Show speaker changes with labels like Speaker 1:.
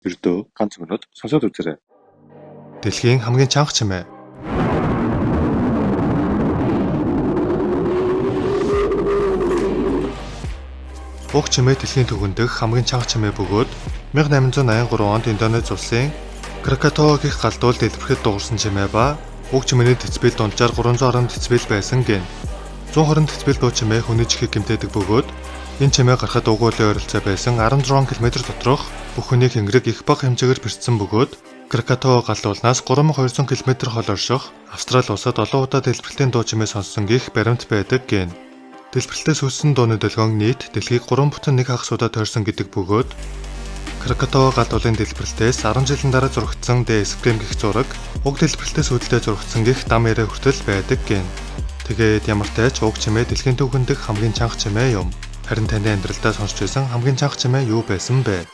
Speaker 1: Ердөө ганц минут сонсоод үзээрэй.
Speaker 2: Дэлхийн хамгийн чанга чимээ. Уг чимээ дэлхийн түвшинд дэх хамгийн чанга чимээ бөгөөд 1883 онд Индонез улсын Krakatoa гэх галдуул дэлбэрэхэд дуурсан чимээ ба уг чимээний децибел дунджаар 320 децибел байсан гэн. 120 децибел дуу чимээ хүний чихийг гэмтээдэг бөгөөд энэ чимээ гарахад уг уулын ойролцоо байсан 16 км доторх бүх хүний хэнгэрэг их бага хэмжээгээр бэртсэн бөгөөд Krakatoa галдуулнаас 3200 км хол орших Австрали улсад олон удаа дэлбэрэлтийн дуу чимээ сонссон гэх баримт байдаг гэн. Дэлбэрэлтээс үүссэн дууны долгион нийт дэлхийг 3.1 хагас удаа тойрсон гэдэг бөгөөд Krakatoa галдуулын дэлбэрэлтээс 10 жилийн дараа зурагдсан Д-скрим гэх зураг уг дэлбэрэлтээс үүдэлтэй зурагдсан гэх дам яриа хүртэл байдаг гэн. Тэгээд ямар ч тач уг чимээ дэлхийн түвшинд дэх хамгийн чанга чимээ юм. Харин таны амьдралдаа сонсч байсан хамгийн чанга чимээ юу байсан бэ?